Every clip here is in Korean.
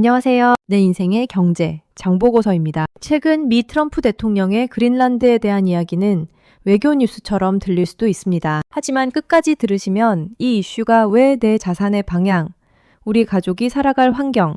안녕하세요. 내 인생의 경제, 장보고서입니다. 최근 미 트럼프 대통령의 그린란드에 대한 이야기는 외교 뉴스처럼 들릴 수도 있습니다. 하지만 끝까지 들으시면 이 이슈가 왜 내 자산의 방향, 우리 가족이 살아갈 환경,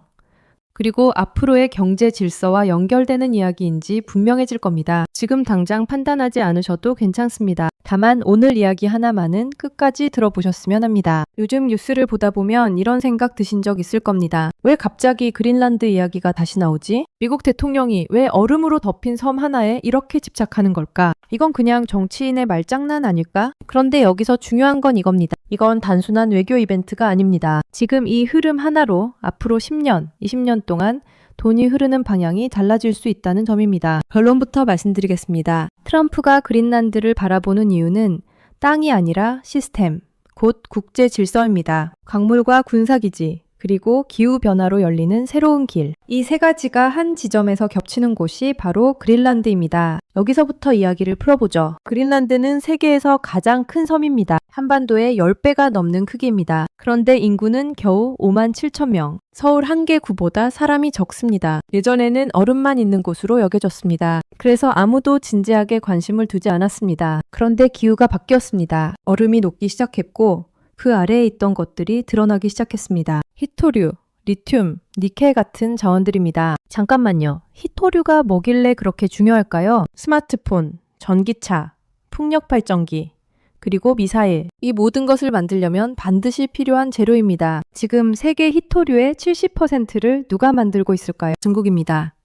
그리고 앞으로의 경제 질서와 연결되는 이야기인지 분명해질 겁니다. 지금 당장 판단하지 않으셔도 괜찮습니다. 다만 오늘 이야기 하나만은 끝까지 들어보셨으면 합니다. 요즘 뉴스를 보다 보면 이런 생각 드신 적 있을 겁니다. 왜 갑자기 그린란드 이야기가 다시 나오지? 미국 대통령이 왜 얼음으로 덮인 섬 하나에 이렇게 집착하는 걸까? 이건 그냥 정치인의 말장난 아닐까? 그런데 여기서 중요한 건 이겁니다. 이건 단순한 외교 이벤트가 아닙니다. 지금 이 흐름 하나로 앞으로 10년, 20년 동안 돈이 흐르는 방향이 달라질 수 있다는 점입니다. 결론부터 말씀드리겠습니다. 트럼프가 그린란드를 바라보는 이유는 땅이 아니라 시스템, 곧 국제 질서입니다. 광물과 군사기지, 그리고 기후변화로 열리는 새로운 길. 이 세 가지가 한 지점에서 겹치는 곳이 바로 그린란드입니다. 여기서부터 이야기를 풀어보죠. 그린란드는 세계에서 가장 큰 섬입니다. 한반도의 10배가 넘는 크기입니다. 그런데 인구는 겨우 5만 7천 명. 서울 한 개 구보다 사람이 적습니다. 예전에는 얼음만 있는 곳으로 여겨졌습니다. 그래서 아무도 진지하게 관심을 두지 않았습니다. 그런데 기후가 바뀌었습니다. 얼음이 녹기 시작했고 그 아래에 있던 것들이 드러나기 시작했습니다. 히토류, 리튬, 니켈 같은 자원들입니다. 잠깐만요. 히토류가 뭐길래 그렇게 중요할까요? 스마트폰, 전기차, 풍력 발전기, 그리고 미사일. 이 모든 것을 만들려면 반드시 필요한 재료입니다. 지금 세계 히토류의 70%를 누가 만들고 있을까요? 중국입니다.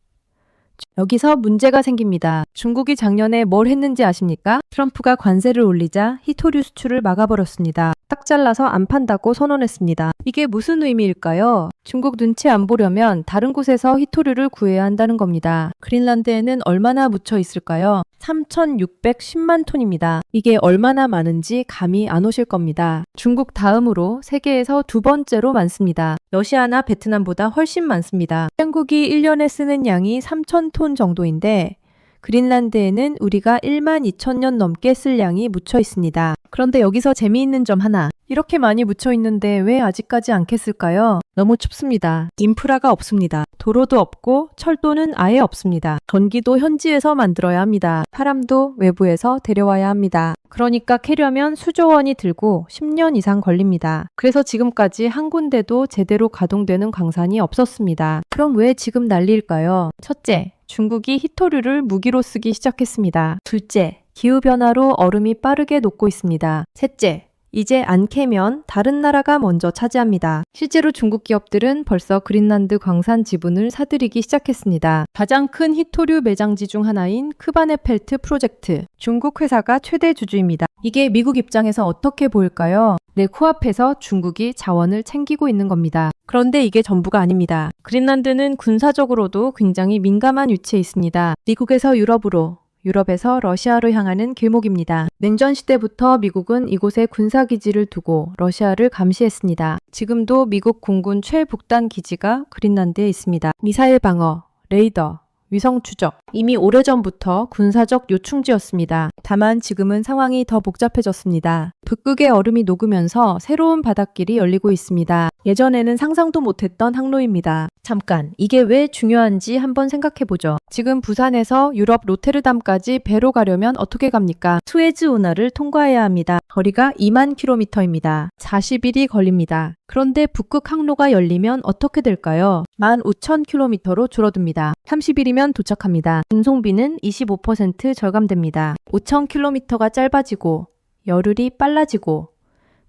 여기서 문제가 생깁니다. 중국이 작년에 뭘 했는지 아십니까? 트럼프가 관세를 올리자 히토류 수출을 막아버렸습니다. 딱 잘라서 안 판다고 선언했습니다. 이게 무슨 의미일까요? 중국 눈치 안 보려면 다른 곳에서 히토류를 구해야 한다는 겁니다. 그린란드에는 얼마나 묻혀 있을까요? 3,610만 톤입니다. 이게 얼마나 많은지 감이 안 오실 겁니다. 중국 다음으로 세계에서 두 번째로 많습니다. 러시아나 베트남보다 훨씬 많습니다. 한국이 1년에 쓰는 양이 3,000톤 정도인데 그린란드에는 우리가 1만 2천 년 넘게 쓸 양이 묻혀 있습니다. 그런데 여기서 재미있는 점 하나. 이렇게 많이 묻혀 있는데 왜 아직까지 안 캤을까요? 너무 춥습니다. 인프라가 없습니다. 도로도 없고 철도는 아예 없습니다. 전기도 현지에서 만들어야 합니다. 사람도 외부에서 데려와야 합니다. 그러니까 캐려면 수조 원이 들고 10년 이상 걸립니다. 그래서 지금까지 한 군데도 제대로 가동되는 광산이 없었습니다. 그럼 왜 지금 난리일까요? 첫째, 중국이 히토류를 무기로 쓰기 시작했습니다. 둘째, 기후변화로 얼음이 빠르게 녹고 있습니다. 셋째, 이제 안 캐면 다른 나라가 먼저 차지합니다. 실제로 중국 기업들은 벌써 그린란드 광산 지분을 사들이기 시작했습니다. 가장 큰 히토류 매장지 중 하나인 크바네펠트 프로젝트. 중국 회사가 최대 주주입니다. 이게 미국 입장에서 어떻게 보일까요? 내 코앞에서 중국이 자원을 챙기고 있는 겁니다. 그런데 이게 전부가 아닙니다. 그린란드는 군사적으로도 굉장히 민감한 위치에 있습니다. 미국에서 유럽으로, 유럽에서 러시아로 향하는 길목입니다. 냉전 시대부터 미국은 이곳에 군사기지를 두고 러시아를 감시했습니다. 지금도 미국 공군 최북단 기지가 그린란드에 있습니다. 미사일 방어, 레이더, 위성 추적. 이미 오래전부터 군사적 요충지였습니다. 다만 지금은 상황이 더 복잡해졌습니다. 북극의 얼음이 녹으면서 새로운 바닷길이 열리고 있습니다. 예전에는 상상도 못했던 항로입니다. 잠깐, 이게 왜 중요한지 한번 생각해보죠. 지금 부산에서 유럽 로테르담까지 배로 가려면 어떻게 갑니까? 수에즈 운하를 통과해야 합니다. 거리가 2만 킬로미터입니다. 40일이 걸립니다. 그런데 북극 항로가 열리면 어떻게 될까요? 15,000킬로미터로 줄어듭니다. 30일이면 도착합니다. 운송비는 25% 절감됩니다. 5,000킬로미터가 짧아지고 열흘이 빨라지고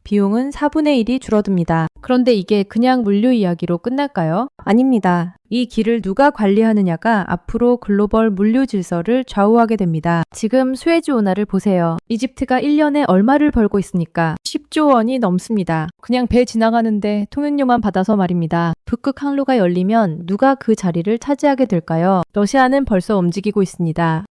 비용은 4분의 1이 줄어듭니다. 그런데 이게 그냥 물류 이야기로 끝날까요? 아닙니다. 이 길을 누가 관리하느냐가 앞으로 글로벌 물류 질서를 좌우하게 됩니다. 지금 수에즈 운하를 보세요. 이집트가 1년에 얼마를 벌고 있습니까? 10조 원이 넘습니다. 그냥 배 지나가는데 통행료만 받아서 말입니다. 북극 항로가 열리면 누가 그 자리를 차지하게 될까요? 러시아는 벌써 움직이고 있습니다.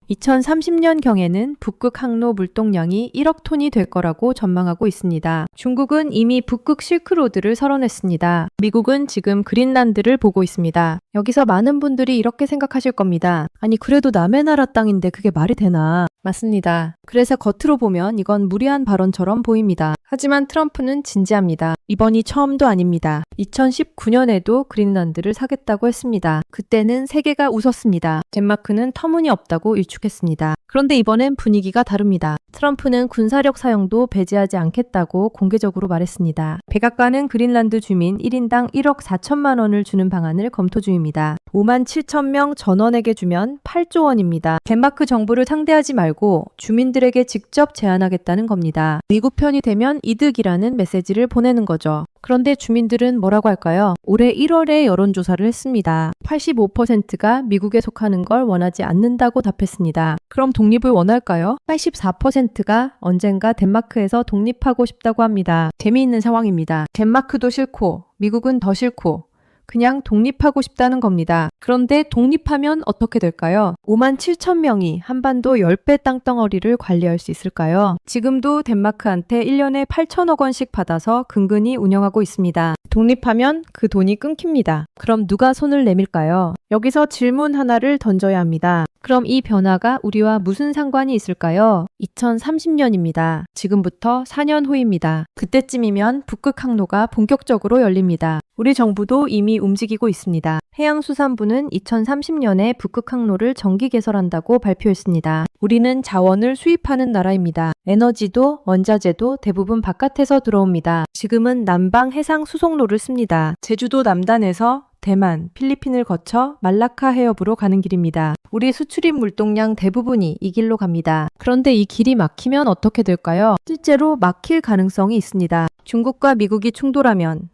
2030년경에는 북극 항로 물동량이 1억 톤이 될 거라고 전망하고 있습니다. 중국은 이미 북극 실크로드를 선언했습니다. 미국은 지금 그린란드를 보고 있습니다. 여기서 많은 분들이 이렇게 생각하실 겁니다. 아니 그래도 남의 나라 땅인데 그게 말이 되나? 맞습니다. 그래서 겉으로 보면 이건 무리한 발언처럼 보입니다. 하지만 트럼프는 진지합니다. 이번이 처음도 아닙니다. 2019년에도 그린란드를 사겠다고 했습니다. 그때는 세계가 웃었습니다. 덴마크는 터무니없다고 일축했습니다. 그런데 이번엔 분위기가 다릅니다. 트럼프는 군사력 사용도 배제하지 않겠다고 공개적으로 말했습니다. 백악관은 그린란드 주민 1인당 1억 4천만 원을 주는 방안을 검토 중입니다. 5만 7천 명 전원에게 주면 8조 원입니다. 덴마크 정부를 상대하지 말고 주민들에게 직접 제안하겠다는 겁니다. 미국 편이 되면 이득이라는 메시지를 보내는 거죠. 그런데 주민들은 뭐라고 할까요? 올해 1월에 여론조사를 했습니다. 85%가 미국에 속하는 걸 원하지 않는다고 답했습니다. 그럼 독립을 원할까요? 84%가 언젠가 덴마크에서 독립하고 싶다고 합니다. 재미있는 상황입니다. 덴마크도 싫고 미국은 더 싫고 그냥 독립하고 싶다는 겁니다. 그런데 독립하면 어떻게 될까요? 5만 7천 명이 한반도 10배 땅덩어리를 관리할 수 있을까요? 지금도 덴마크한테 1년에 8천억 원씩 받아서 근근히 운영하고 있습니다. 독립하면 그 돈이 끊깁니다. 그럼 누가 손을 내밀까요? 여기서 질문 하나를 던져야 합니다. 그럼 이 변화가 우리와 무슨 상관이 있을까요? 2030년입니다. 지금부터 4년 후입니다. 그때쯤이면 북극 항로가 본격적으로 열립니다. 우리 정부도 이미 움직이고 있습니다. 해양수산부는 2030년에 북극 항로를 정기 개설한다고 발표했습니다. 우리는 자원을 수입하는 나라입니다. 에너지도 원자재도 대부분 바깥에서 들어옵니다. 지금은 남방 해상 수송로를 씁니다. 제주도 남단에서 대만, 필리핀을 거쳐 말라카 해협으로 가는 길입니다. 우리 수출입 물동량 대부분이 이 길로 갑니다. 그런데 이 길이 막히면 어떻게 될까요? 실제로 막힐 가능성이 있습니다. 중국과 미국이 충돌하면,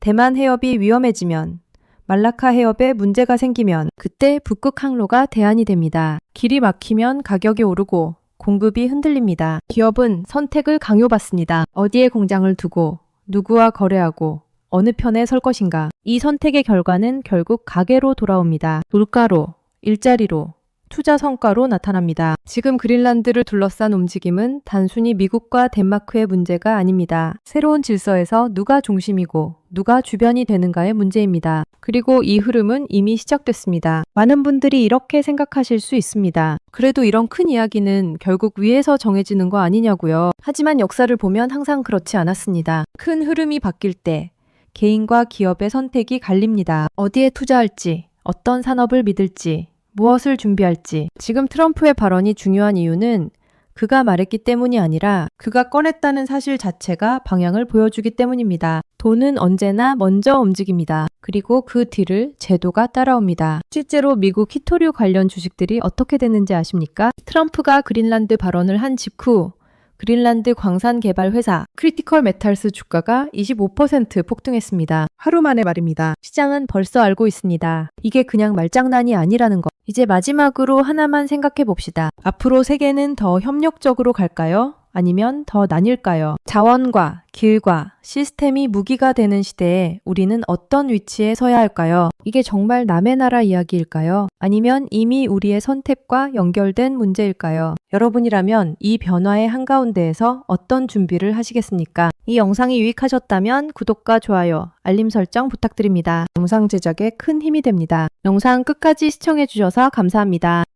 대만 해협이 위험해지면, 말라카 해협에 문제가 생기면 그때 북극 항로가 대안이 됩니다. 길이 막히면 가격이 오르고 공급이 흔들립니다. 기업은 선택을 강요받습니다. 어디에 공장을 두고 누구와 거래하고 어느 편에 설 것인가. 이 선택의 결과는 결국 가계로 돌아옵니다. 물가로, 일자리로, 투자 성과로 나타납니다. 지금 그린란드를 둘러싼 움직임은 단순히 미국과 덴마크의 문제가 아닙니다. 새로운 질서에서 누가 중심이고 누가 주변이 되는가의 문제입니다. 그리고 이 흐름은 이미 시작됐습니다. 많은 분들이 이렇게 생각하실 수 있습니다. 그래도 이런 큰 이야기는 결국 위에서 정해지는 거 아니냐고요. 하지만 역사를 보면 항상 그렇지 않았습니다. 큰 흐름이 바뀔 때 개인과 기업의 선택이 갈립니다. 어디에 투자할지, 어떤 산업을 믿을지, 무엇을 준비할지. 지금 트럼프의 발언이 중요한 이유는 그가 말했기 때문이 아니라 그가 꺼냈다는 사실 자체가 방향을 보여주기 때문입니다. 돈은 언제나 먼저 움직입니다. 그리고 그 뒤를 제도가 따라옵니다. 실제로 미국 히토류 관련 주식들이 어떻게 됐는지 아십니까? 트럼프가 그린란드 발언을 한 직후 그린란드 광산 개발 회사 크리티컬 메탈스 주가가 25% 폭등했습니다. 하루 만에 말입니다. 시장은 벌써 알고 있습니다. 이게 그냥 말장난이 아니라는 것. 이제 마지막으로 하나만 생각해 봅시다. 앞으로 세계는 더 협력적으로 갈까요? 아니면 더 나뉠까요? 자원과 길과 시스템이 무기가 되는 시대에 우리는 어떤 위치에 서야 할까요? 이게 정말 남의 나라 이야기일까요? 아니면 이미 우리의 선택과 연결된 문제일까요? 여러분이라면 이 변화의 한가운데에서 어떤 준비를 하시겠습니까? 이 영상이 유익하셨다면 구독과 좋아요, 알림 설정 부탁드립니다. 영상 제작에 큰 힘이 됩니다. 영상 끝까지 시청해 주셔서 감사합니다.